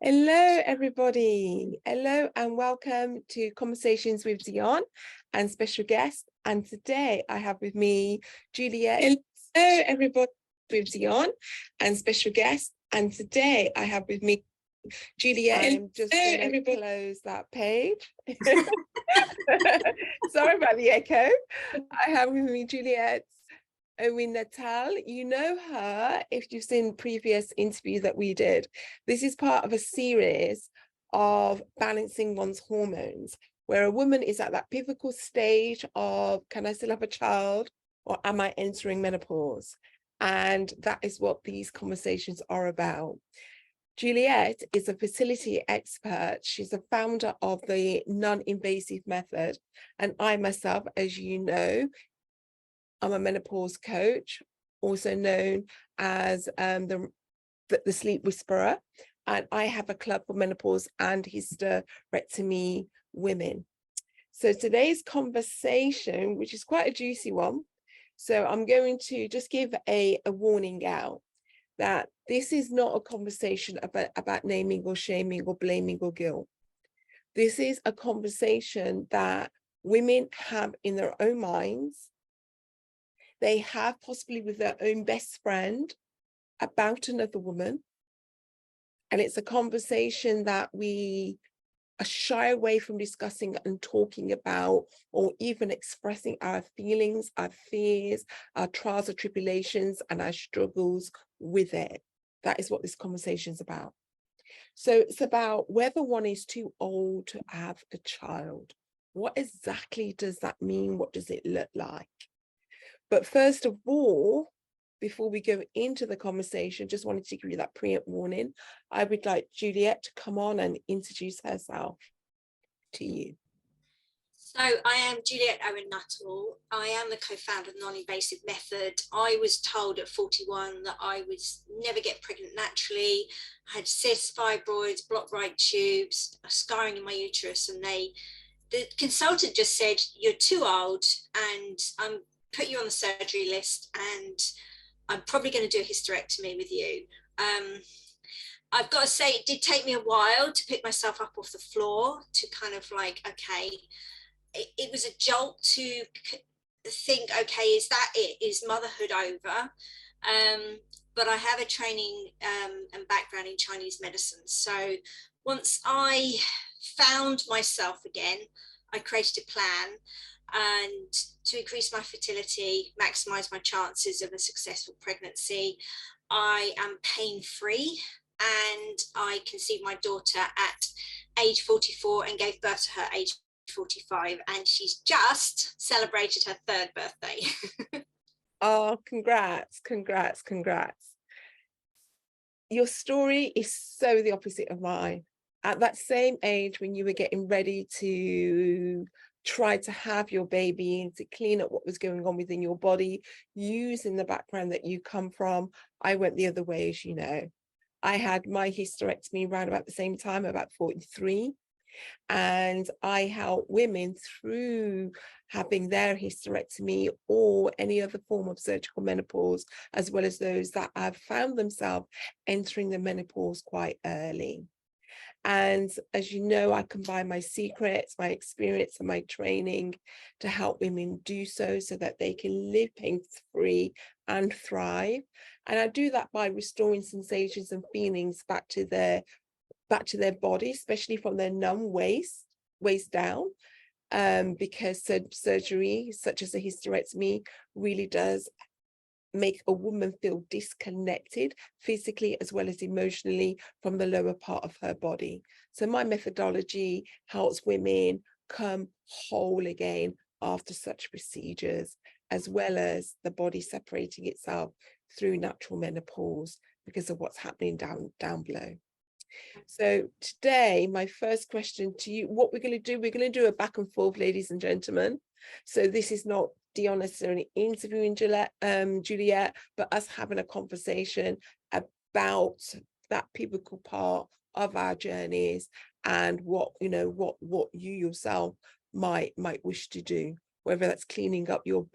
Hello, everybody. Hello, and welcome to Conversations with Dionne and special guest. And today I have with me Juliet. Hello, everybody, with Dionne and special guest. And today I have with me Juliet. I'm just going to close that page. Sorry about the echo. I have with me Juliet Owen-Nuttall. You know her if you've seen previous interviews that we did. This is part of a series of balancing one's hormones, where a woman is at that pivotal stage of, can I still have a child, or am I entering menopause? And that is what these conversations are about. Juliet is a fertility expert. She's a founder of the non-invasive method. And I myself, as you know, I'm a menopause coach, also known as the sleep whisperer, and I have a club for menopause and hysterectomy women. So today's conversation, which is quite a juicy one, so I'm going to just give a warning out that this is not a conversation about naming or shaming or blaming or guilt. This is a conversation that women have in their own minds. They have possibly with their own best friend about another woman. And it's a conversation that we are shy away from discussing and talking about, or even expressing our feelings, our fears, our trials or tribulations, and our struggles with it. That is what this conversation is about. So it's about whether one is too old to have a child. What exactly does that mean? What does it look like? But first of all, before we go into the conversation, just wanted to give you that preempt warning. I would like Juliet to come on and introduce herself to you. So I am Juliet Owen-Nuttall. I am the co-founder of Non-Invasive Method. I was told at 41 that I would never get pregnant naturally. I had cysts, fibroids, blocked right tubes, a scarring in my uterus, and the consultant just said, "You're too old, and I'm put you on the surgery list, and I'm probably going to do a hysterectomy with you." I've got to say, it did take me a while to pick myself up off the floor, to kind of like, okay, it was a jolt to think, okay, is that it? Is motherhood over? But I have a training and background in Chinese medicine. So once I found myself again, I created a plan and to increase my fertility, maximize my chances of a successful pregnancy. I am pain-free, and I conceived my daughter at age 44 and gave birth to her age 45, and she's just celebrated her 3rd birthday. Oh, congrats. Your story is so the opposite of mine. At that same age, when you were getting ready to try to have your baby and to clean up what was going on within your body, using the background that you come from, I went the other way, as you know. I had my hysterectomy around about the same time, about 43. And I help women through having their hysterectomy or any other form of surgical menopause, as well as those that have found themselves entering the menopause quite early. And as you know, I combine my secrets, my experience, and my training to help women do so that they can live pain-free and thrive. And I do that by restoring sensations and feelings back to their body, especially from their numb waist down, because surgery such as a hysterectomy really does make a woman feel disconnected physically as well as emotionally from the lower part of her body. So my methodology helps women come whole again after such procedures, as well as the body separating itself through natural menopause because of what's happening down below. So today, my first question to you, what we're going to do a back and forth, ladies and gentlemen. So this is not Dionne necessarily interviewing Juliet, but us having a conversation about that pivotal part of our journeys and what you yourself might wish to do, whether that's cleaning up your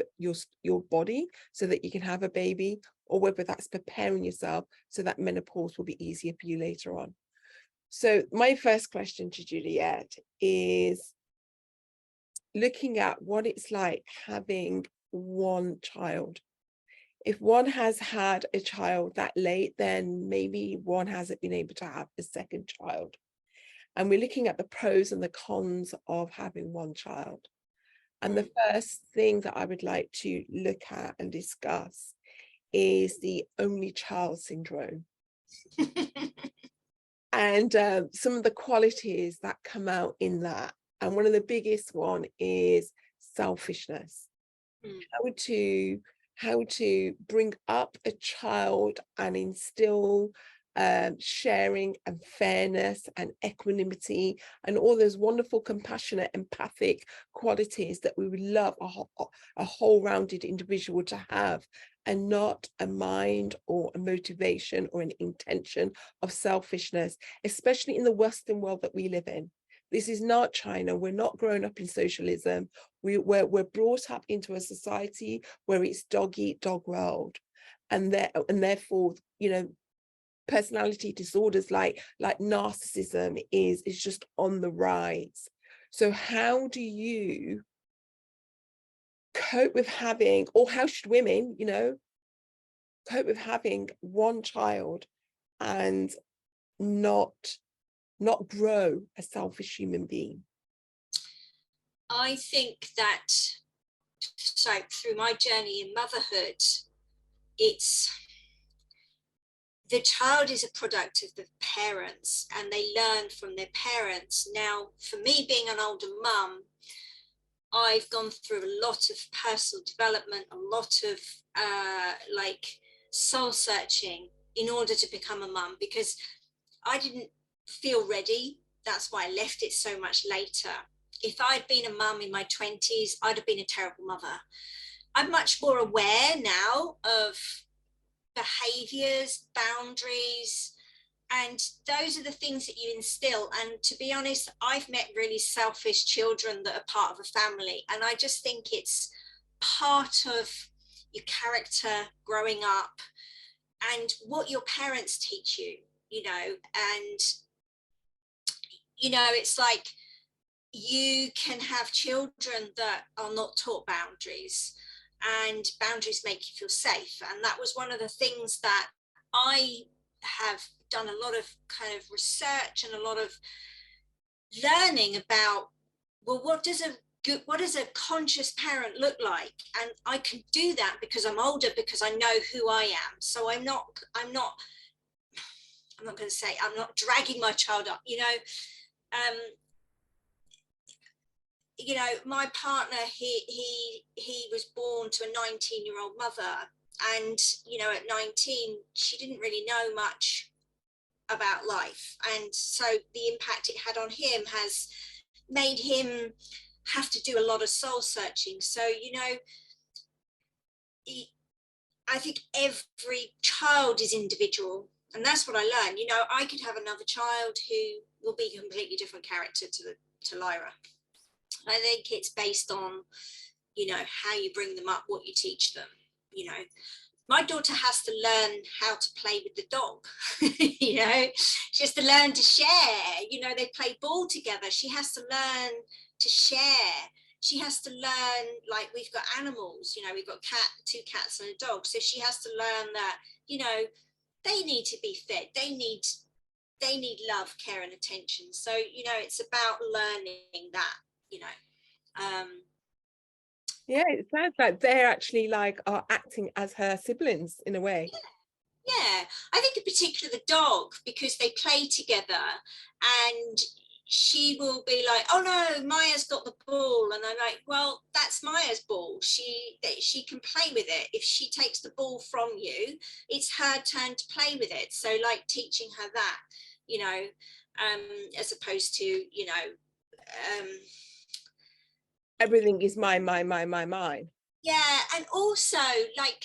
body so that you can have a baby, or whether that's preparing yourself so that menopause will be easier for you later on. So my first question to Juliet is looking at what it's like having one child. If one has had a child that late, then maybe one hasn't been able to have a second child. And we're looking at the pros and the cons of having one child. And the first thing that I would like to look at and discuss is the only child syndrome. And some of the qualities that come out in that. And one of the biggest one is selfishness. How to bring up a child and instill sharing and fairness and equanimity and all those wonderful compassionate empathic qualities that we would love a whole-rounded individual to have, and not a mind or a motivation or an intention of selfishness, especially in the Western world that we live in. This is not China. We're not growing up in socialism. We're brought up into a society where it's dog eat dog world, and therefore, you know, personality disorders like narcissism is just on the rise. So how do you cope with having, or how should women, you know, cope with having one child and not grow a selfish human being? I think that, so through my journey in motherhood, it's, the child is a product of the parents and they learn from their parents. Now, for me being an older mum, I've gone through a lot of personal development, a lot of like soul searching in order to become a mum, because I didn't feel ready. That's why I left it so much later. If I'd been a mum in my 20s, I'd have been a terrible mother. I'm much more aware now of behaviors, boundaries, and those are the things that you instill. And to be honest, I've met really selfish children that are part of a family, and I just think it's part of your character growing up and what your parents teach you, you know. And you know, it's like you can have children that are not taught boundaries, and boundaries make you feel safe. And that was one of the things that I have done a lot of kind of research and a lot of learning about, well, what does a conscious parent look like? And I can do that because I'm older, because I know who I am. So I'm not going to say I'm not dragging my child up, you know. You know, my partner, he was born to a 19-year-old mother, and you know, at 19 she didn't really know much about life, and so the impact it had on him has made him have to do a lot of soul searching. So you know, I think every child is individual, and that's what I learned. You know, I could have another child who will be a completely different character to Lyra. I think it's based on, you know, how you bring them up, what you teach them. You know, my daughter has to learn how to play with the dog. You know, she has to learn to share. You know, they play ball together. She has to learn to share. She has to learn, like, we've got animals, you know, we've got two cats and a dog. So she has to learn that, you know, they need to be fed. They need love, care, and attention. So, you know, it's about learning that, you know. Yeah, it sounds like they're actually like are acting as her siblings in a way. Yeah, I think in particular the dog, because they play together, and she will be like, oh no, Maya's got the ball, and I'm like, well, that's Maya's ball. She can play with it. If she takes the ball from you, it's her turn to play with it. So like teaching her that, you know, as opposed to, you know, Everything is mine. yeah. And also like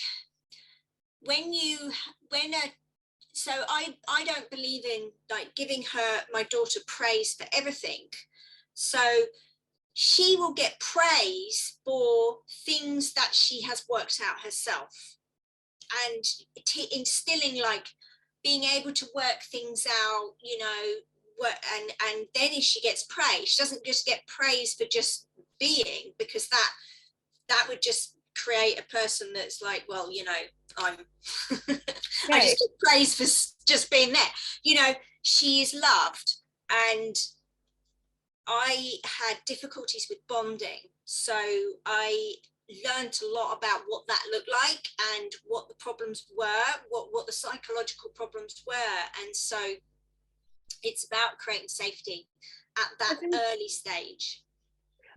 so I don't believe in like giving my daughter praise for everything. So she will get praise for things that she has worked out herself, and instilling like being able to work things out, you know, and then if she gets praise, she doesn't just get praise for just being, because that would just create a person that's like, well, you know, I'm I just get praise for just being there. You know, she is loved. And I had difficulties with bonding, so I learned a lot about what that looked like and what the problems were, what the psychological problems were. And so it's about creating safety at that early stage.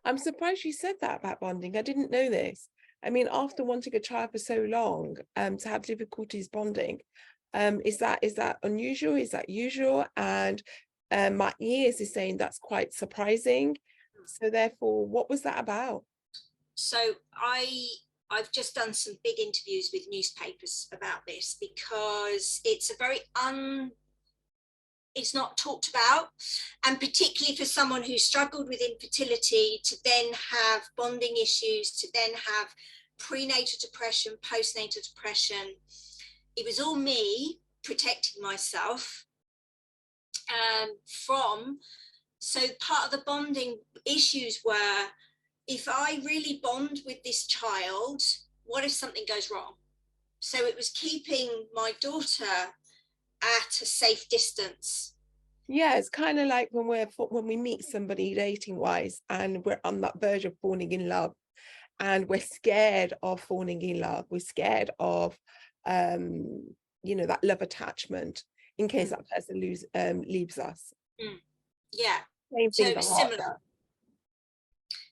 I'm surprised you said that about bonding. I didn't know this. I mean, after wanting a child for so long, to have difficulties bonding, is that unusual? Is that usual? And my ears is saying that's quite surprising. So therefore, what was that about? So I've just done some big interviews with newspapers about this, because it's a very it's not talked about, and particularly for someone who struggled with infertility to then have bonding issues, to then have prenatal depression, postnatal depression. It was all me protecting myself from. So part of the bonding issues were, if I really bond with this child, what if something goes wrong? So it was keeping my daughter at a safe distance. Yeah, it's kind of like when we meet somebody dating wise and we're on that verge of falling in love, and we're scared of falling in love. We're scared of you know, that love attachment in case that person leaves us. Yeah. Same thing, so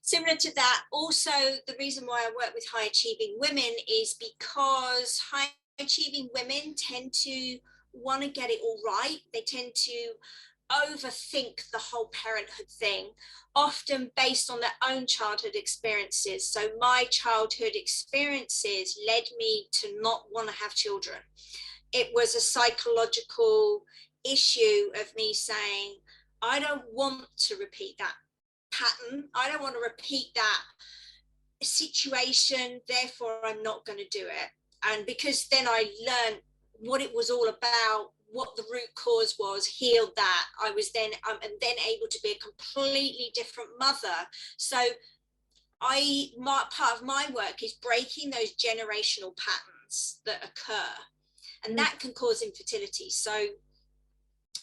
similar to that. Also, the reason why I work with high achieving women is because high achieving women tend to want to get it all right. They tend to overthink the whole parenthood thing, often based on their own childhood experiences. So my childhood experiences led me to not want to have children. It was a psychological issue of me saying, I don't want to repeat that pattern. I don't want to repeat that situation. Therefore, I'm not going to do it. And because then I learned what it was all about, what the root cause was, healed that, I was then able to be a completely different mother. So part of my work is breaking those generational patterns that occur, and that can cause infertility. So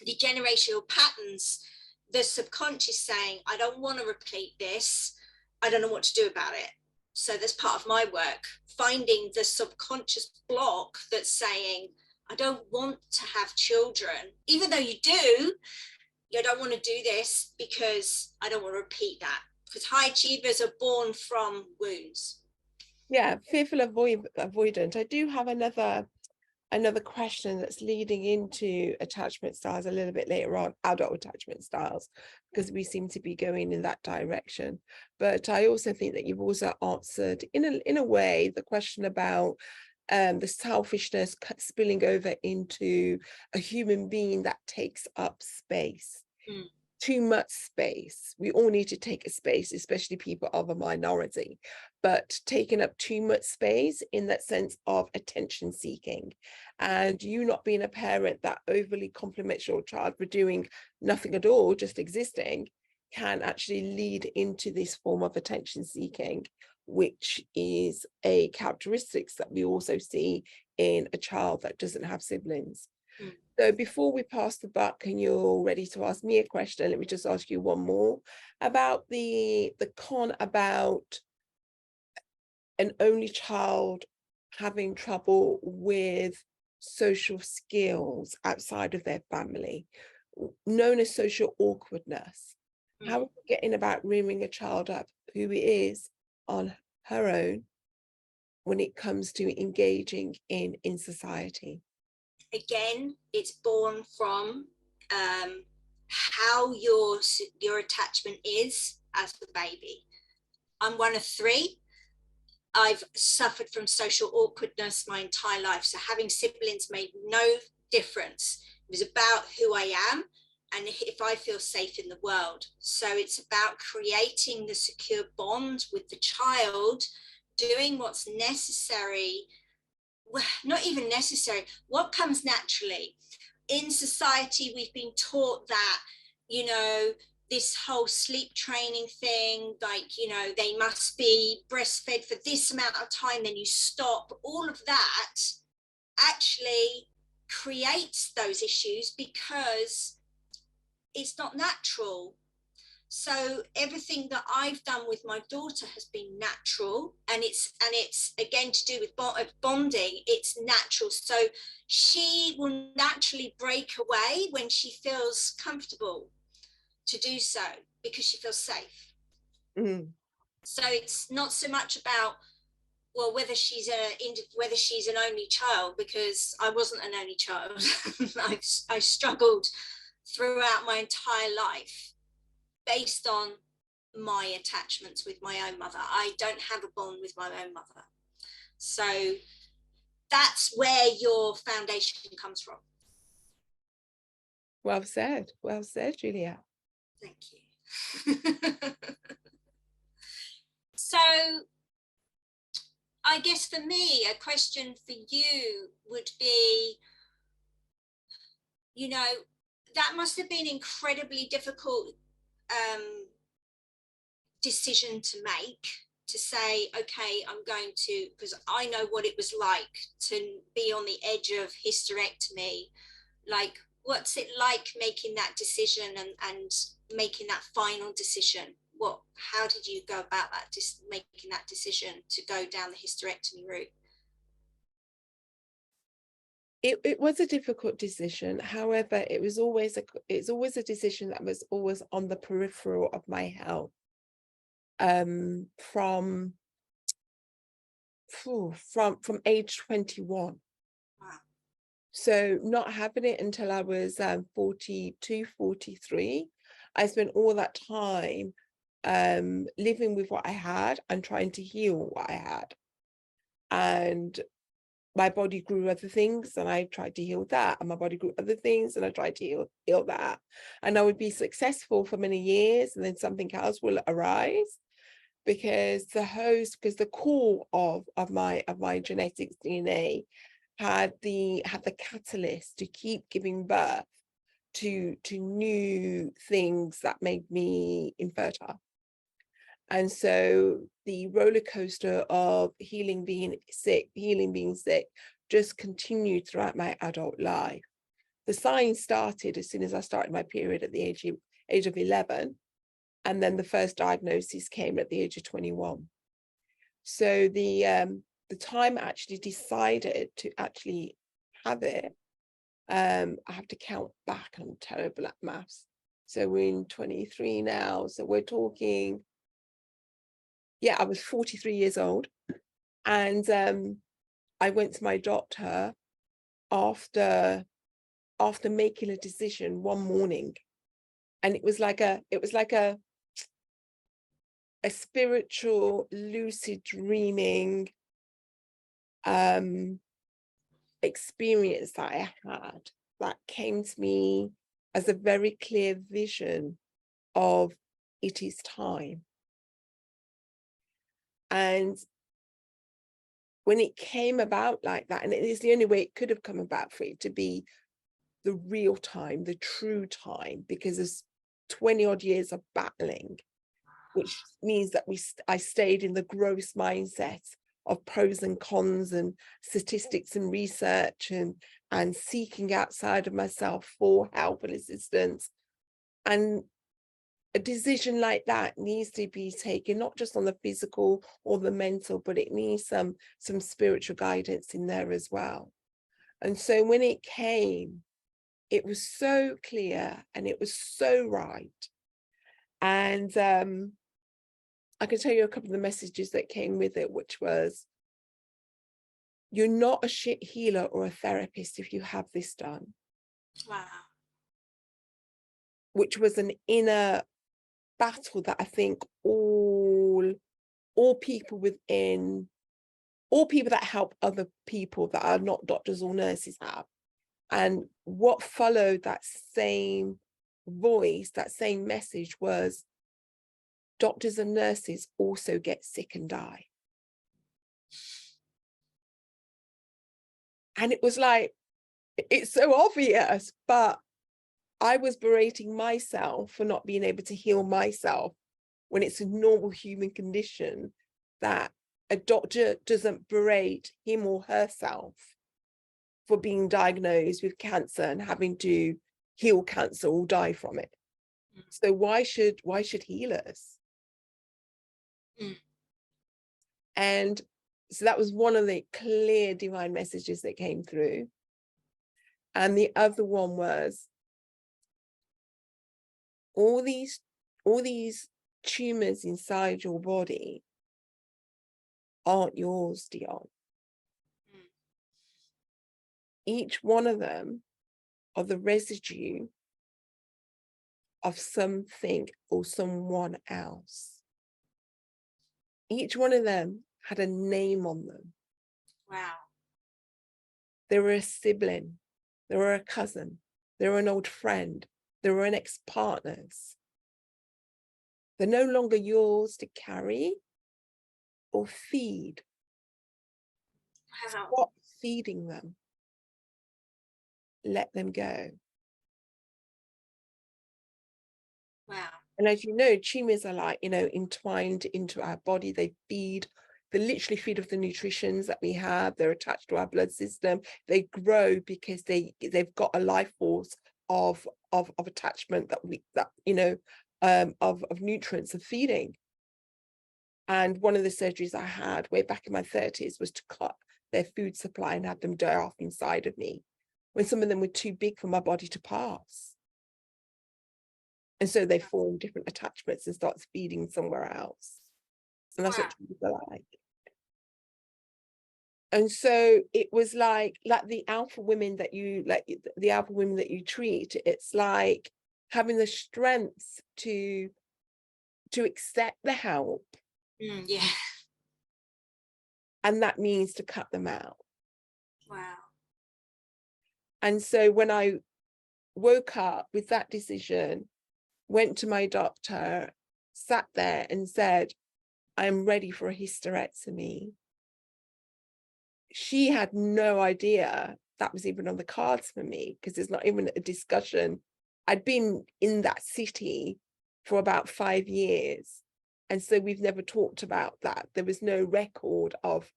the generational patterns, the subconscious saying, I don't want to repeat this, I don't know what to do about it. So that's part of my work, finding the subconscious block that's saying, I don't want to have children, even though you do. You don't want to do this because I don't want to repeat that, because high achievers are born from wounds. Yeah, fearful avoidant. I do have another question that's leading into attachment styles a little bit later on, adult attachment styles, because we seem to be going in that direction. But I also think that you've also answered in a way the question about the selfishness spilling over into a human being that takes up space. Too much space. We all need to take a space, especially people of a minority, but taking up too much space in that sense of attention seeking, and you not being a parent that overly compliments your child for doing nothing at all, just existing, can actually lead into this form of attention seeking, which is a characteristics that we also see in a child that doesn't have siblings. So before we pass the buck and you're ready to ask me a question, let me just ask you one more about the con about an only child having trouble with social skills outside of their family, known as social awkwardness. How are we getting about rearing a child up who is on her own when it comes to engaging in society? Again, it's born from how your attachment is as the baby. I'm one of 3. I've suffered from social awkwardness my entire life. So having siblings made no difference. It was about who I am and if I feel safe in the world. So it's about creating the secure bond with the child, doing what's necessary. Well, not even necessary, what comes naturally. In society, we've been taught that you know, this whole sleep training thing, like, you know, they must be breastfed for this amount of time, then you stop. All of that actually creates those issues because it's not natural. So everything that I've done with my daughter has been natural, and it's again to do with bonding. It's natural, so she will naturally break away when she feels comfortable to do so, because she feels safe. So it's not so much about, well, whether she's an only child, because I wasn't an only child. I struggled throughout my entire life based on my attachments with my own mother. I don't have a bond with my own mother. So that's where your foundation comes from. Well said, Juliet. Thank you. So I guess for me, a question for you would be, you know, that must have been incredibly difficult decision to make, to say, okay, I'm going to, because I know what it was like to be on the edge of hysterectomy. Like, what's it like making that decision and making that final decision? How did you go about that, just making that decision to go down the hysterectomy route? It was a difficult decision. However, it's always a decision that was always on the peripheral of my health. From age 21. Wow. So not having it until I was 42, 43. I spent all that time living with what I had and trying to heal what I had. And my body grew other things and I tried to heal that, and my body grew other things and I tried to heal that. And I would be successful for many years, and then something else will arise, because the core of my genetics DNA had the catalyst to keep giving birth to new things that made me infertile. And so the roller coaster of healing being sick just continued throughout my adult life. The signs started as soon as I started my period at the age of 11. And then the first diagnosis came at the age of 21. So the time I actually decided to actually have it, I have to count back, I'm terrible at maths. So we're in 23 now. So we're talking, yeah, I was 43 years old. And I went to my doctor after making a decision one morning. And it was like a spiritual, lucid dreaming experience that I had that came to me as a very clear vision of it is time. And when it came about like that, and it is the only way it could have come about for it to be the real time, the true time, because there's 20 odd years of battling, which means that I stayed in the gross mindset of pros and cons and statistics and research and seeking outside of myself for help and assistance. And a decision like that needs to be taken not just on the physical or the mental, but it needs some spiritual guidance in there as well. And so when it came, it was so clear and it was so right. And I can tell you a couple of the messages that came with it, which was, you're not a shit healer or a therapist if you have this done. Wow. Which was an inner battle that I think all people within, all people that help other people that are not doctors or nurses have. And what followed that same voice, that same message, was doctors and nurses also get sick and die. And it was like, it's so obvious, but I was berating myself for not being able to heal myself, when it's a normal human condition that a doctor doesn't berate him or herself for being diagnosed with cancer and having to heal cancer or die from it. So why should healers? Mm. And so that was one of the clear divine messages that came through. And the other one was, all these tumors inside your body aren't yours, Dionne. Mm. Each one of them are the residue of something or someone else. Each one of them had a name on them. Wow. They were a sibling, they were a cousin, they were an old friend, they were an ex-partners. They're no longer yours to carry or feed. Wow. Stop feeding them. Let them go. Wow. And as you know, tumors are like, entwined into our body. They literally feed off the nutritions that we have. They're attached to our blood system. They grow because they've got a life force of attachment of nutrients of feeding. And one of the surgeries I had way back in my 30s was to cut their food supply and have them die off inside of me, when some of them were too big for my body to pass. And so they form different attachments and starts feeding somewhere else. And that's what tumors are like. And so it was like the alpha women that you treat, it's like having the strength to accept the help. Yeah. And that means to cut them out. Wow. And so when I woke up with that decision, went to my doctor, sat there and said, I'm ready for a hysterectomy. She had no idea that was even on the cards for me, because there's not even a discussion. I'd been in that city for about 5 years. And so we've never talked about that. There was no record of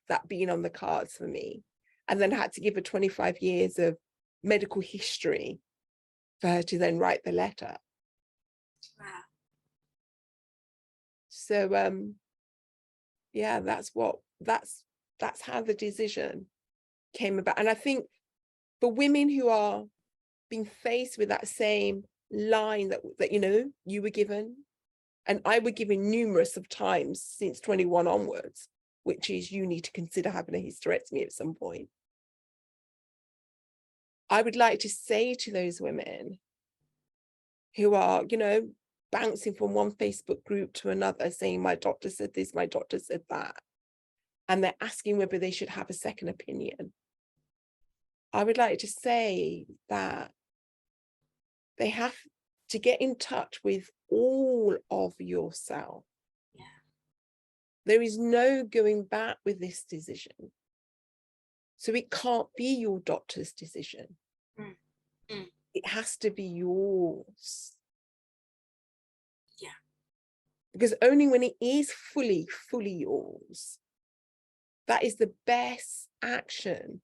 that being on the cards for me. And then I had to give her 25 years of medical history for her to then write the letter. Wow. So yeah, that's how the decision came about. And I think for women who are being faced with that same line that you were given, and I were given numerous of times since 21 onwards, which is, you need to consider having a hysterectomy at some point. I would like to say to those women who are, bouncing from one Facebook group to another, saying, my doctor said this, my doctor said that, and they're asking whether they should have a second opinion. I would like to say that they have to get in touch with all of yourself. Yeah. There is no going back with this decision. So it can't be your doctor's decision. It has to be yours. Yeah. Because only when it is fully yours, that is the best action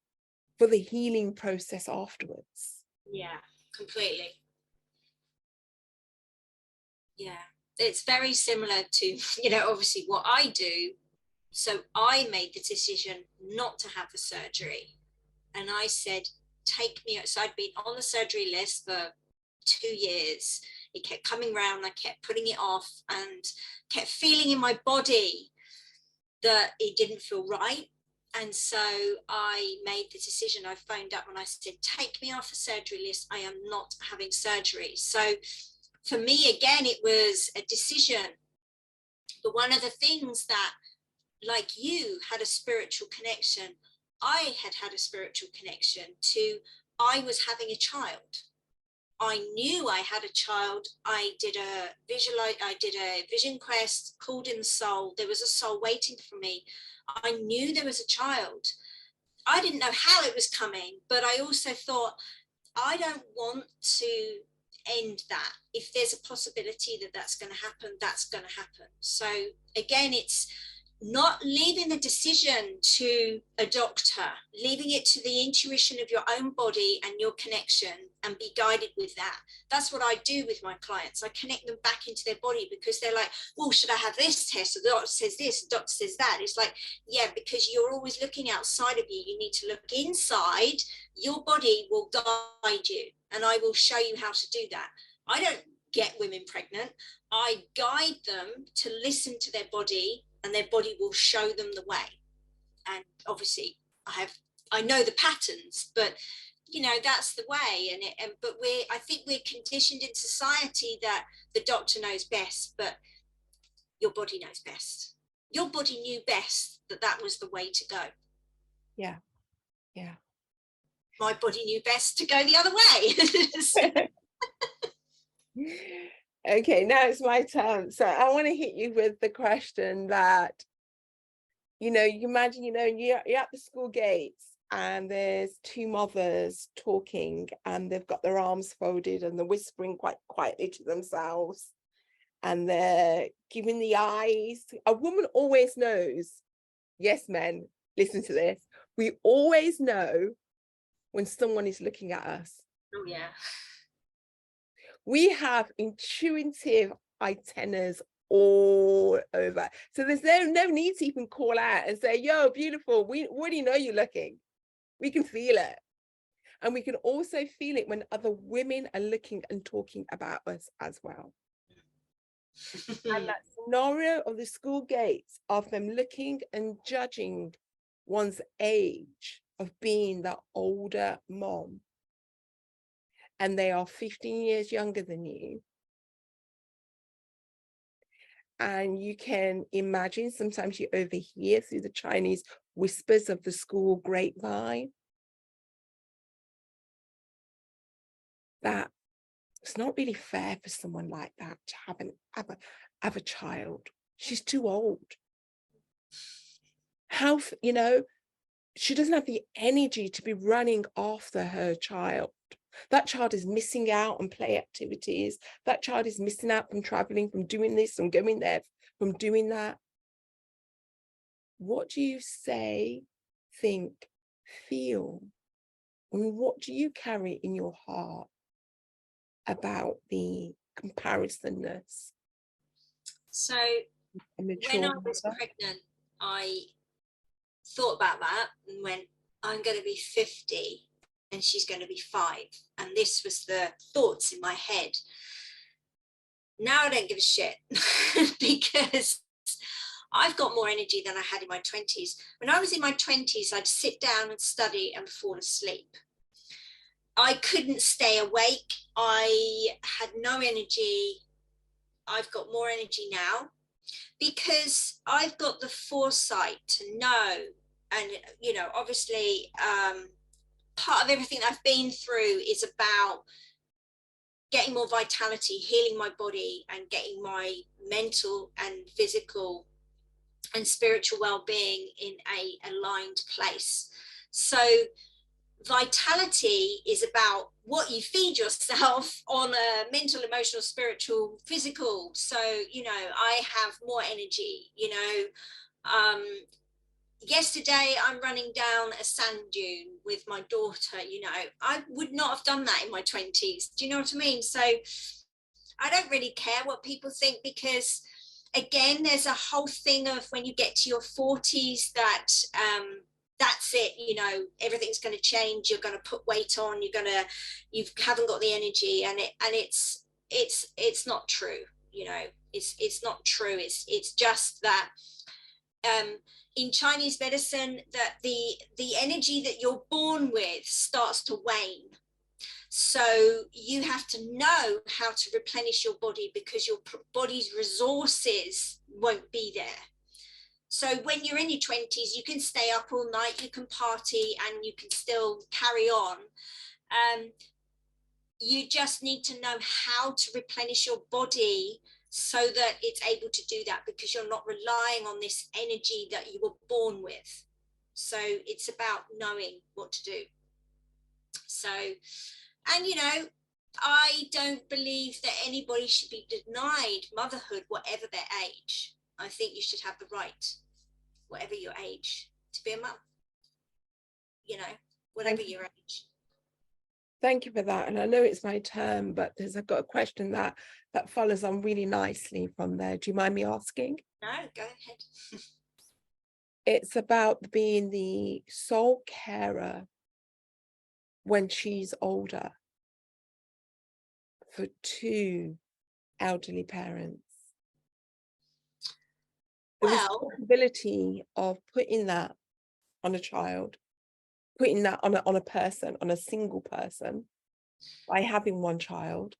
for the healing process afterwards. Yeah, completely. Yeah, it's very similar to, obviously what I do. So I made the decision not to have the surgery. And I said, take me. So I'd been on the surgery list for 2 years. It kept coming round. I kept putting it off and kept feeling in my body that it didn't feel right. And so I made the decision. I phoned up and I said, take me off the surgery list. I am not having surgery. So for me, again, it was a decision. But one of the things that, like you, had a spiritual connection, I had a spiritual connection to, I was having a child. I knew I had a child. I did a vision quest, called in the soul. There was a soul waiting for me. I knew there was a child. I didn't know how it was coming, but I also thought, I don't want to end that. If there's a possibility that that's going to happen, that's going to happen. So again, it's not leaving the decision to a doctor, leaving it to the intuition of your own body and your connection, and be guided with that. That's what I do with my clients. I connect them back into their body, because they're like, well, should I have this test? The doctor says this, the doctor says that. It's like, yeah, because you're always looking outside of you. You need to look inside. Your body will guide you, and I will show you how to do that. I don't get women pregnant. I guide them to listen to their body, and their body will show them the way. And obviously I know the patterns, but you know, that's the way. But I think we're conditioned in society that the doctor knows best, but your body knows best. Your body knew best that was the way to go. Yeah. My body knew best to go the other way. Okay, now it's my turn. So I want to hit you with the question that, you imagine, you're at the school gates and there's two mothers talking, and they've got their arms folded and they're whispering quite quietly to themselves, and they're giving the eyes. A woman always knows. Yes, men, listen to this. We always know when someone is looking at us. Oh, yeah. We have intuitive antennas all over. So there's no need to even call out and say, yo, beautiful. We already know you're looking. We can feel it. And we can also feel it when other women are looking and talking about us as well. And that scenario of the school gates, of them looking and judging one's age, of being the older mom, and they are 15 years younger than you. And you can imagine, sometimes you overhear through the Chinese whispers of the school grapevine that it's not really fair for someone like that to have a child. She's too old. How, she doesn't have the energy to be running after her child. That child is missing out on play activities. That child is missing out from traveling, from doing this, from going there, from doing that. What do you say, think, feel? And what do you carry in your heart about the comparisonness? So when I was pregnant, I thought about that and went, I'm going to be 50 and she's going to be 5. And this was the thoughts in my head. Now I don't give a shit because I've got more energy than I had in my 20s. When I was in my 20s, I'd sit down and study and fall asleep. I couldn't stay awake. I had no energy. I've got more energy now because I've got the foresight to know. And, obviously, part of everything I've been through is about getting more vitality, healing my body, and getting my mental and physical and spiritual well-being in a aligned place. So vitality is about what you feed yourself on a mental, emotional, spiritual, physical. So, I have more energy, yesterday I'm running down a sand dune with my daughter. I would not have done that in my 20s. Do you know what I mean? So I don't really care what people think, because again, there's a whole thing of when you get to your 40s that that's it, everything's going to change. You're going to put weight on, you haven't got the energy, and it's not true. It's not true. It's just that in Chinese medicine, that the energy that you're born with starts to wane. So you have to know how to replenish your body, because your body's resources won't be there. So when you're in your 20s, you can stay up all night, you can party, and you can still carry on. You just need to know how to replenish your body so that it's able to do that, because you're not relying on this energy that you were born with. So it's about knowing what to do. So And, you know, I don't believe that anybody should be denied motherhood, whatever their age. I think you should have the right, whatever your age, to be a mum, you know, whatever your age. Thank you for that. And I know it's my turn, but I've got a question that follows on really nicely from there. Do you mind me asking? No, go ahead. It's about being the sole carer when she's older for two elderly parents. The Well, responsibility of putting that on a child, putting that on a person, on a single person, by having one child.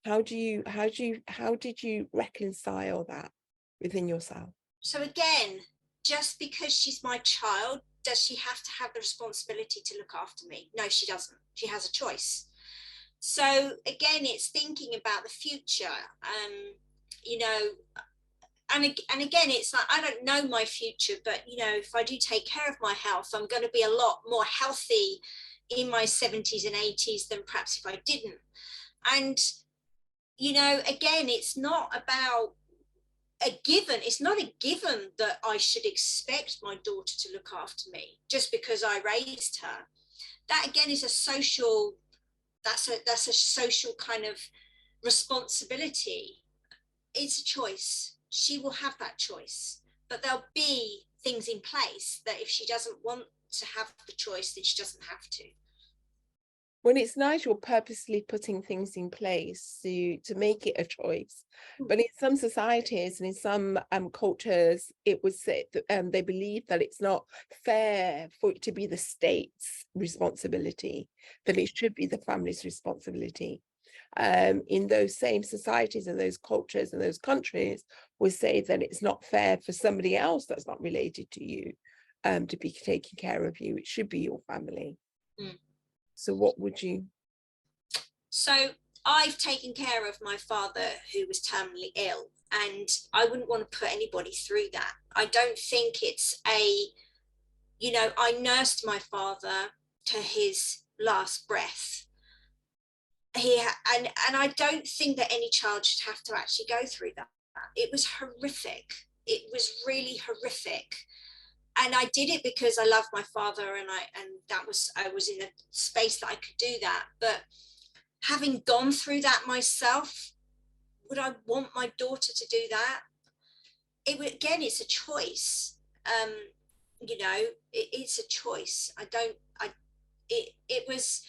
How did you reconcile that within yourself? so again, just because she's my child, does she have to have the responsibility to look after me? No, she doesn't. She has a choice. So again, it's thinking about the future. You know, and again, it's like, I don't know my future, but you know, if I do take care of my health, I'm going to be a lot more healthy in my 70s and 80s than perhaps if I didn't. And you know, again, it's not about a given. It's not a given that I should expect my daughter to look after me just because I raised her. That again is a social, that's a social kind of responsibility. It's a choice. She will have that choice, but there'll be things in place that if she doesn't want to have the choice, then she doesn't have to. When it's nice, you're purposely putting things in place to make it a choice. But in some societies and in some cultures, it was said that they believe that it's not fair for it to be the state's responsibility, that it should be the family's responsibility. In those same societies and those cultures and those countries would say that it's not fair for somebody else that's not related to you to be taking care of you. It should be your family. Mm. So what would you? So I've taken care of my father who was terminally ill, and I wouldn't want to put anybody through that. I don't think it's a, you know, I nursed my father to his last breath. And I don't think that any child should have to actually go through that. It was horrific. It was really horrific. And I did it because I love my father, and I was in a space that I could do that. But having gone through that myself, would I want my daughter to do that? Again, it's a choice. You know, it's a choice. It was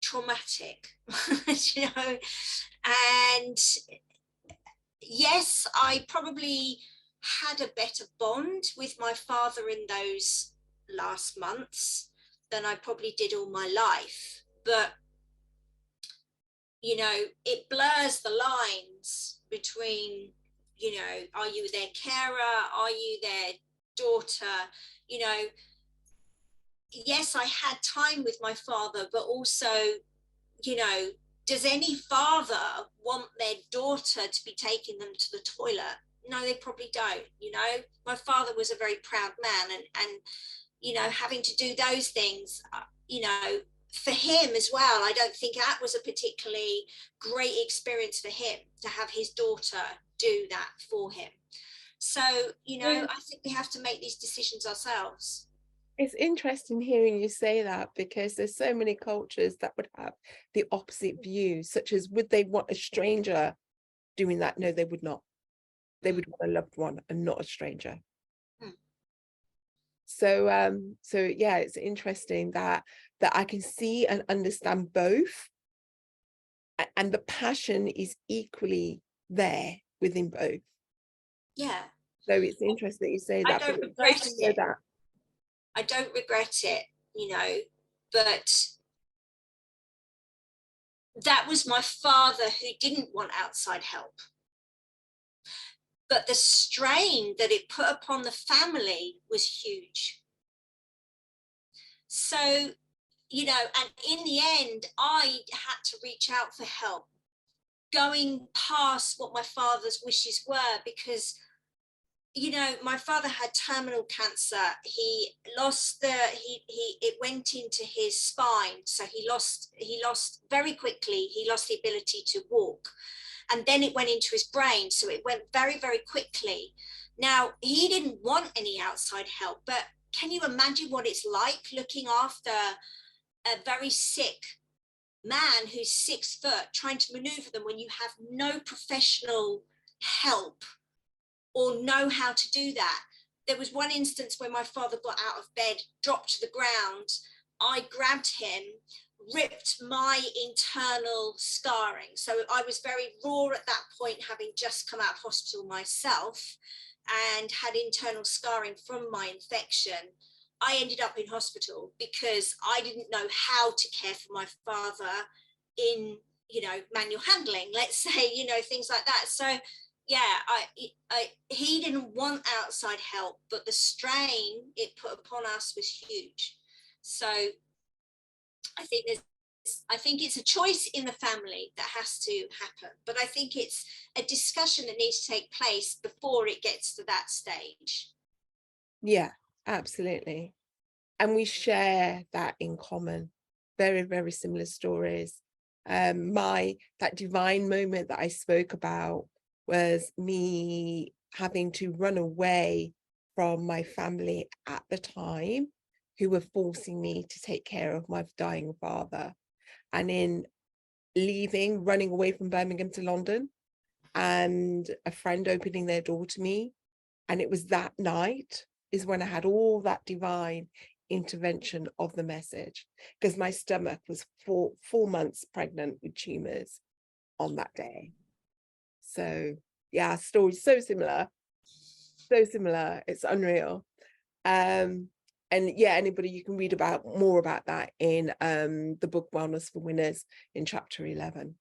traumatic, you know, and yes, I probably had a better bond with my father in those last months than I probably did all my life. But you know, it blurs the lines between, you know, are you their carer? Are you their daughter? You know, yes, I had time with my father, but also, you know, does any father want their daughter to be taking them to the toilet? No, they probably don't. You know, my father was a very proud man, and you know, having to do those things, you know, for him as well, I don't think that was a particularly great experience for him to have his daughter do that for him. So, you know, I think we have to make these decisions ourselves. It's interesting hearing you say that, because there's so many cultures that would have the opposite view, such as, would they want a stranger doing that? No, they would not. They would want a loved one and not a stranger. So yeah, it's interesting that I can see and understand both, and the passion is equally there within both. Yeah. So it's interesting that you say that. I don't regret it. That. I don't regret it, you know, but that was my father who didn't want outside help. But the strain that it put upon the family was huge. So, you know, and in the end, I had to reach out for help, going past what my father's wishes were, because you know, my father had terminal cancer. He lost it went into his spine. So he lost very quickly, he lost the ability to walk. And then it went into his brain. So it went very, very quickly. Now, he didn't want any outside help, but can you imagine what it's like looking after a very sick man who's 6 foot, trying to maneuver them when you have no professional help or know how to do that? There was one instance where my father got out of bed, dropped to the ground. I grabbed him, ripped my internal scarring. So I was very raw at that point, having just come out of hospital myself and had internal scarring from my infection. I ended up in hospital because I didn't know how to care for my father in, you know, manual handling, let's say, you know, things like that. So yeah, he didn't want outside help, but the strain it put upon us was huge. So I think it's a choice in the family that has to happen, but I think it's a discussion that needs to take place before it gets to that stage. Yeah, absolutely. And we share that in common. Very, very similar stories. That divine moment that I spoke about was me having to run away from my family at the time, who were forcing me to take care of my dying father. And in leaving, running away from Birmingham to London, and a friend opening their door to me. And it was that night is when I had all that divine intervention of the message, because my stomach was four months pregnant with tumors on that day. So yeah, stories so similar, it's unreal. And yeah, anybody, you can read about more about that in the book Wellness for Winners in chapter 11.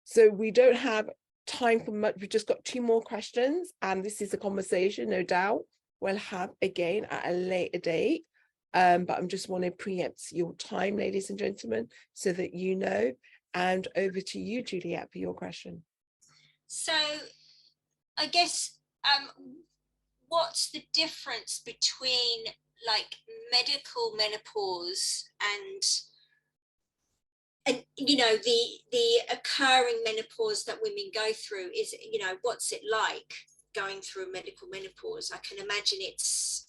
So we don't have time for much. We've just got 2 more questions, and this is a conversation, no doubt, we'll have again at a later date. But I'm just want to preempt your time, ladies and gentlemen, so that you know. And over to you, Juliet, for your question. So I guess what's the difference between like medical menopause and you know, the occurring menopause that women go through? Is, you know, what's it like going through a medical menopause? I can imagine it's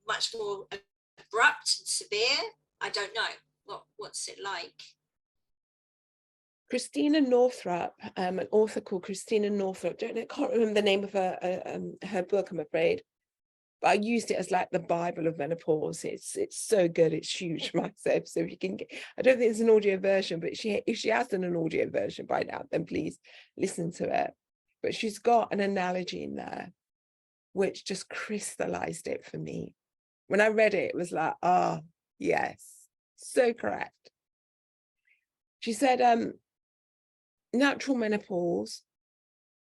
much more abrupt and severe. I don't know. What's it like? Christina Northrup, an author called Christina Northrup, I can't remember the name of her book, I'm afraid, but I used it as like the Bible of menopause. It's so good, it's huge, massive. So if you can get, I don't think there's an audio version, but if she has done an audio version by now, then please listen to it. But she's got an analogy in there which just crystallized it for me. When I read it, it was like, oh yes, so correct. She said, natural menopause,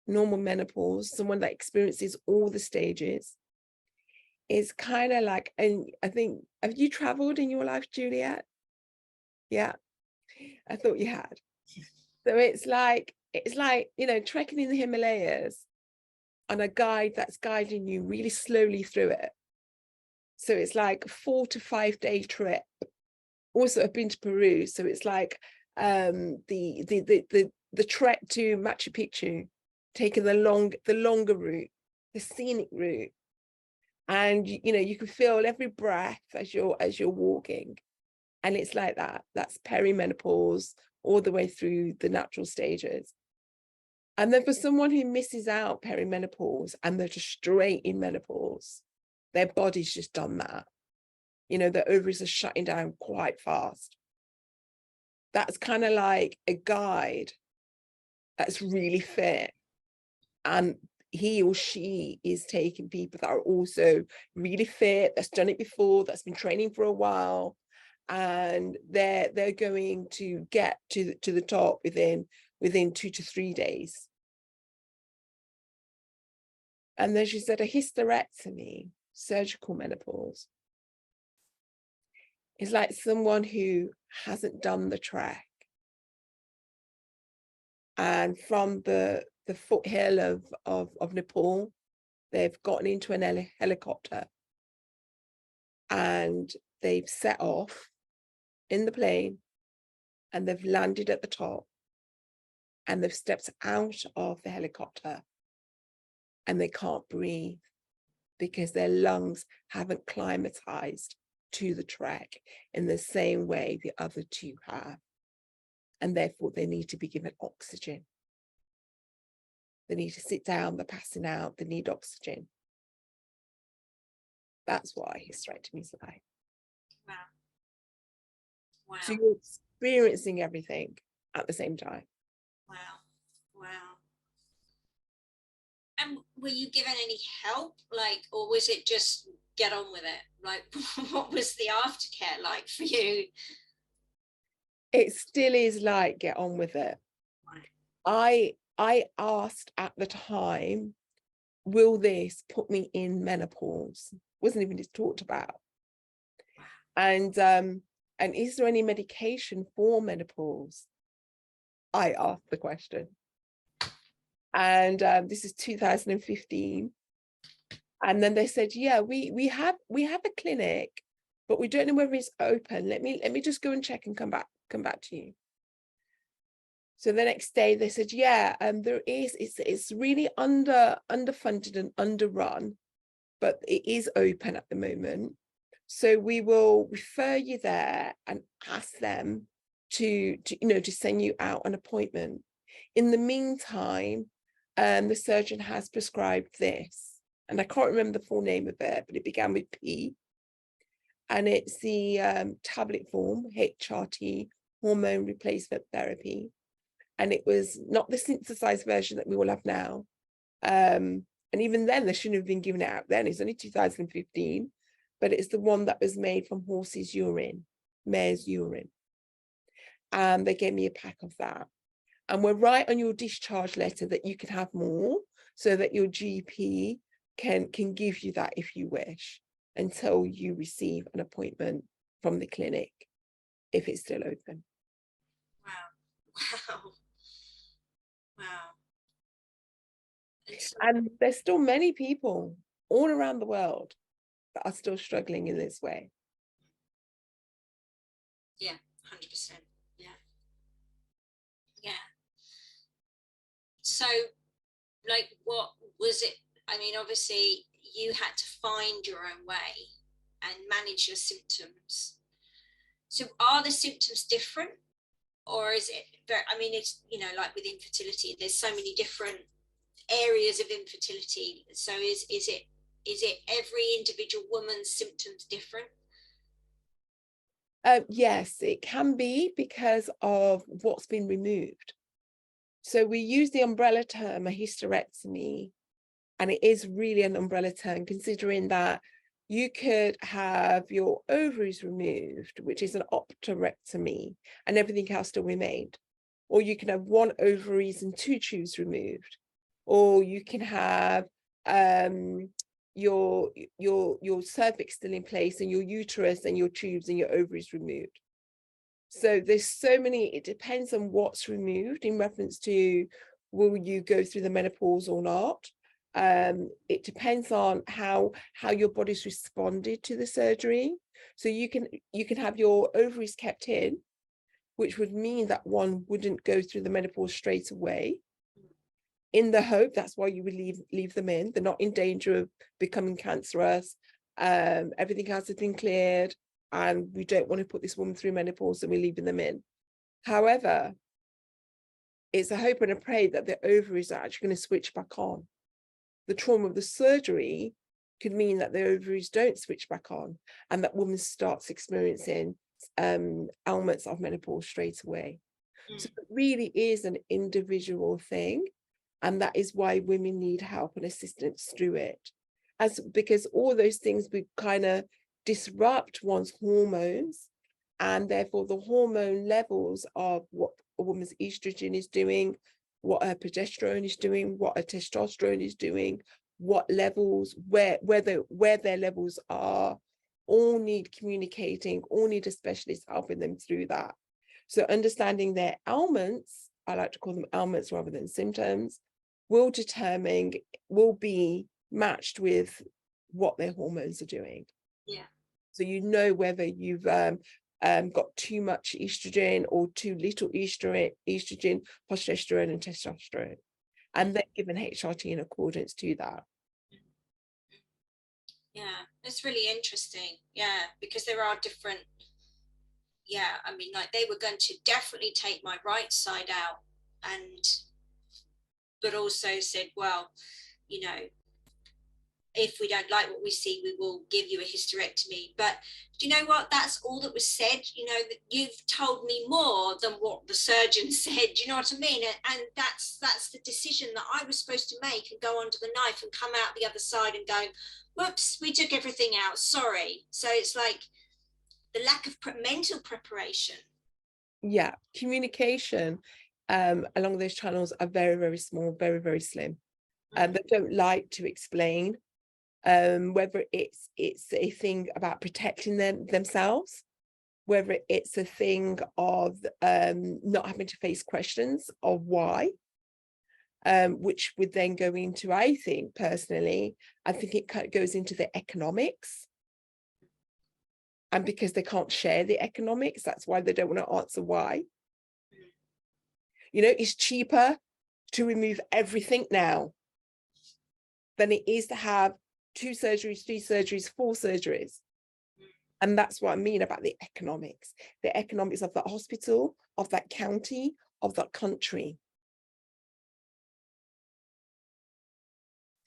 normal menopause, someone that experiences all the stages, is kind of like, and I think, have you traveled in your life, Juliet? Yeah, I thought you had. So it's like, you know, trekking in the Himalayas on a guide that's guiding you really slowly through it. So it's like a 4 to 5 day trip. Also, I've been to Peru, so it's like the trek to Machu Picchu, taking the longer route, the scenic route. And you know, you can feel every breath as you're walking, and it's like that's perimenopause all the way through the natural stages. And then for someone who misses out perimenopause and they're just straight in menopause, their body's just done that, you know, the ovaries are shutting down quite fast. That's kind of like a guide that's really fit, and he or she is taking people that are also really fit, that's done it before, that's been training for a while, and they're going to get to the top within 2 to 3 days. And then she said a hysterectomy, surgical menopause, is like someone who hasn't done the trek, and from the foothill of Nepal they've gotten into an helicopter and they've set off in the plane and they've landed at the top and they've stepped out of the helicopter and they can't breathe because their lungs haven't climatized to the trek in the same way the other two have. And therefore they need to be given oxygen. They need to sit down, they're passing out, they need oxygen. That's what hysterectomy is like. Wow. Wow. So you're experiencing everything at the same time. Wow. Wow. And were you given any help, like, or was it just get on with it? Like, what was the aftercare like for you? It still is like, get on with it. Right. I asked at the time, will this put me in menopause? Wasn't even just talked about. And is there any medication for menopause? I asked the question. And this is 2015. And then they said, yeah, we have a clinic, but we don't know whether it's open. Let me just go and check and come back to you. So the next day they said, yeah, there is, it's really underfunded and underrun, but it is open at the moment. So we will refer you there and ask them to send you out an appointment. In the meantime, the surgeon has prescribed this, and I can't remember the full name of it, but it began with P. And it's the tablet form, HRT, hormone replacement therapy. And it was not the synthesized version that we all have now. And even then, they shouldn't have been given it out then. It's only 2015, but it's the one that was made from horse's urine, mare's urine. And they gave me a pack of that. And we're right on your discharge letter that you can have more, so that your GP can give you that if you wish, until you receive an appointment from the clinic, if it's still open. Wow. Wow. Wow. And there's still many people all around the world that are still struggling in this way. Yeah, 100%. Yeah. Yeah. So, like, what was it? I mean, obviously, you had to find your own way and manage your symptoms. So, are the symptoms different, or is it very, I mean, it's, like with infertility, there's so many different areas of infertility. So is it every individual woman's symptoms different? Yes, it can be because of what's been removed. So we use the umbrella term, a hysterectomy, and it is really an umbrella term, considering that you could have your ovaries removed, which is an oophorectomy, and everything else still remained. Or you can have one ovaries and two tubes removed. Or you can have your cervix still in place and your uterus and your tubes and your ovaries removed. So there's so many, it depends on what's removed in reference to, will you go through the menopause or not? It depends on how your body's responded to the surgery. So you can have your ovaries kept in, which would mean that one wouldn't go through the menopause straight away, in the hope, that's why you would leave them in. They're not in danger of becoming cancerous. Everything else has been cleared, and we don't want to put this woman through menopause, so we're leaving them in. However, it's a hope and a pray that the ovaries are actually going to switch back on. The trauma of the surgery could mean that the ovaries don't switch back on, and that woman starts experiencing ailments of menopause straight away. So it really is an individual thing. And that is why women need help and assistance through it. Because all those things would kind of disrupt one's hormones, and therefore the hormone levels of what a woman's estrogen is doing, what her progesterone is doing, what her testosterone is doing, what levels, where their levels are, all need communicating, all need a specialist helping them through that. So understanding their ailments, I like to call them ailments rather than symptoms, will be matched with what their hormones are doing. Yeah. So you know whether you've got too much estrogen or too little estrogen, progesterone and testosterone, and then given HRT in accordance to that. Yeah, it's really interesting. Yeah, because there are different, yeah, I mean, like they were going to definitely take my right side out, and but also said, well, you know, if we don't like what we see, we will give you a hysterectomy. But do you know what? That's all that was said. You know, that you've told me more than what the surgeon said. Do you know what I mean? And that's the decision that I was supposed to make and go under the knife and come out the other side and go, whoops, we took everything out. Sorry. So it's like the lack of mental preparation. Yeah, communication along those channels are very, very small, very, very slim. They don't like to explain. Whether it's a thing about protecting themselves, whether it's a thing of not having to face questions of why, which would then go into, I think personally, I think it goes into the economics. And because they can't share the economics, that's why they don't want to answer why. You know, it's cheaper to remove everything now than it is to have 2 surgeries, 3 surgeries, 4 surgeries. And that's what I mean about the economics of that hospital, of that county, of that country.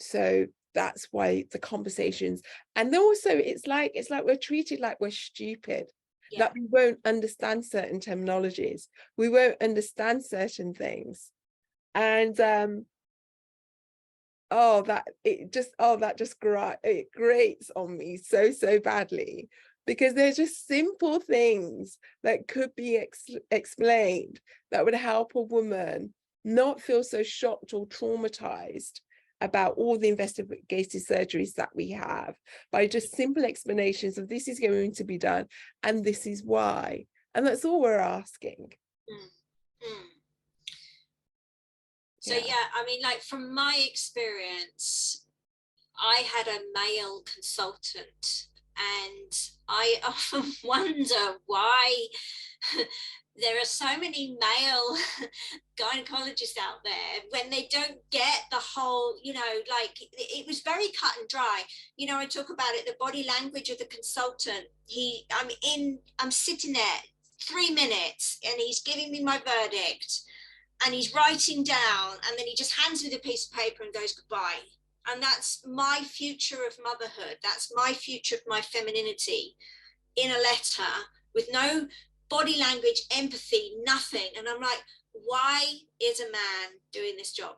So that's why the conversations, and also it's like we're treated like we're stupid, that we won't understand certain terminologies, we won't understand certain things. And it grates on me so badly, because there's just simple things that could be explained that would help a woman not feel so shocked or traumatized about all the investigative surgeries that we have, by just simple explanations of this is going to be done and this is why. And that's all we're asking. So yeah, I mean, like from my experience, I had a male consultant, and I often wonder why there are so many male gynecologists out there when they don't get the whole, you know, like it was very cut and dry. You know, I talk about it, the body language of the consultant. I'm sitting there 3 minutes and he's giving me my verdict and he's writing down, and then he just hands me the piece of paper and goes goodbye. And that's my future of motherhood. That's my future of my femininity in a letter with no body language, empathy, nothing. And I'm like, why is a man doing this job?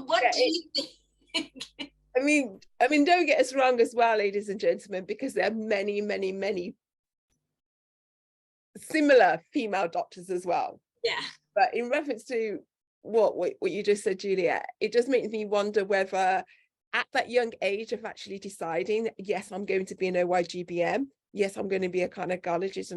What do you think? I mean, don't get us wrong as well, ladies and gentlemen, because there are many, many, many similar female doctors as well. Yeah. But in reference to what you just said, Juliet, it just makes me wonder whether at that young age of actually deciding, yes, I'm going to be an OYGBM, yes, I'm going to be a gynecologist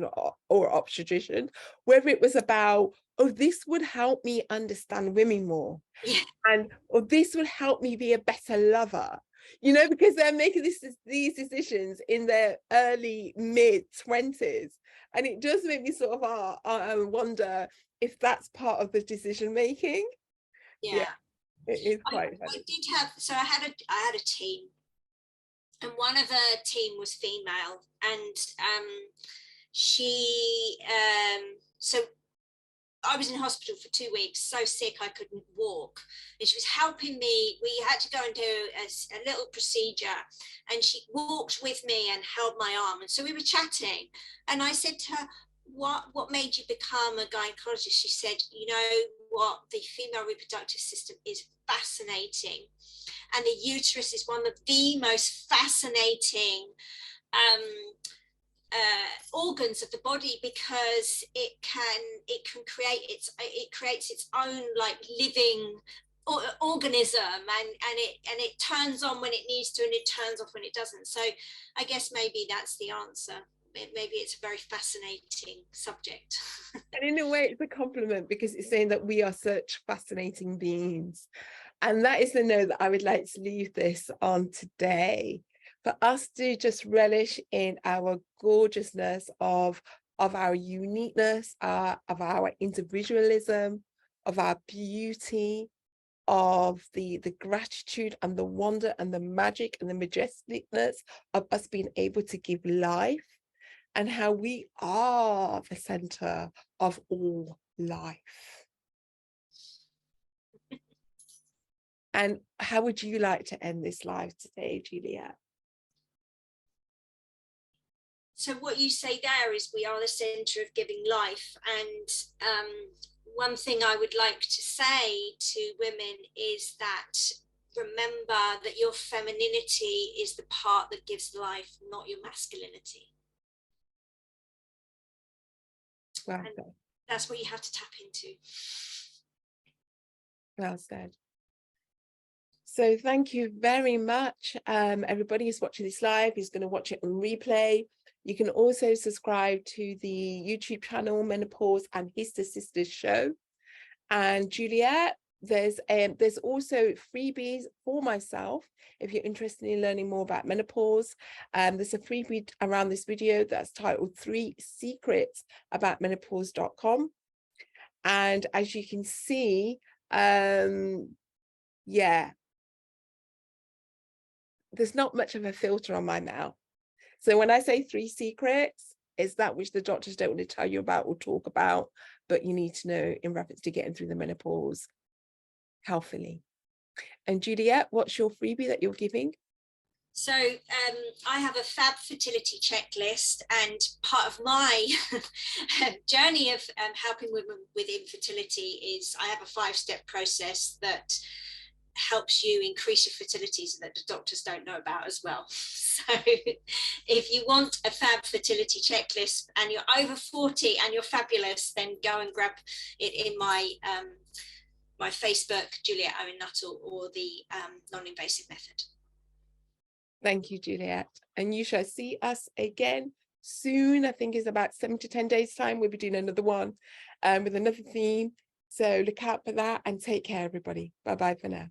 or obstetrician, whether it was about, oh, this would help me understand women more. Yeah. And or this would help me be a better lover, you know, because they're making these decisions in their early mid-20s. And it does make me sort of wonder if that's part of the decision making. Yeah. It is quite funny. I did have, so I had a team, and one of the team was female, and so I was in hospital for 2 weeks, so sick I couldn't walk, and she was helping me. We had to go and do a little procedure, and she walked with me and held my arm, and so we were chatting, and I said to her, what made you become a gynecologist? She said, you know what, the female reproductive system is fascinating, and the uterus is one of the most fascinating organs of the body, because it creates its own like living organism, and it turns on when it needs to and it turns off when it doesn't. So I guess maybe that's the answer. Maybe it's a very fascinating subject. And in a way it's a compliment, because it's saying that we are such fascinating beings. And that is the note that I would like to leave this on today, for us to just relish in our gorgeousness of our uniqueness, of our individualism, of our beauty, of the gratitude and the wonder and the magic and the majesticness of us being able to give life, and how we are the center of all life. And how would you like to end this live today, Juliet? So what you say there is we are the center of giving life. And one thing I would like to say to women is that remember that your femininity is the part that gives life, not your masculinity. Well said. That's what you have to tap into. Well said. So thank you very much. Everybody who's watching this live is going to watch it on replay. You can also subscribe to the YouTube channel Menopause and Hister Sisters show. And Juliet, there's also freebies for myself if you're interested in learning more about menopause. There's a freebie around this video that's titled 3 Secrets About Menopause.com. And as you can see, yeah, there's not much of a filter on my mouth. So when I say 3 secrets, it's that which the doctors don't want to tell you about or talk about, but you need to know in reference to getting through the menopause healthily. And Juliet, what's your freebie that you're giving? So I have a fab fertility checklist, and part of my journey of helping women with infertility is I have a 5-step process that helps you increase your fertility so that the doctors don't know about as well. So if you want a fab fertility checklist and you're over 40 and you're fabulous, then go and grab it in my my Facebook, Juliet Owen-Nuttall, or the non-invasive method. Thank you, Juliet. And you shall see us again soon. I think it's about 7 to 10 days time. We'll be doing another one with another theme. So look out for that and take care, everybody. Bye-bye for now.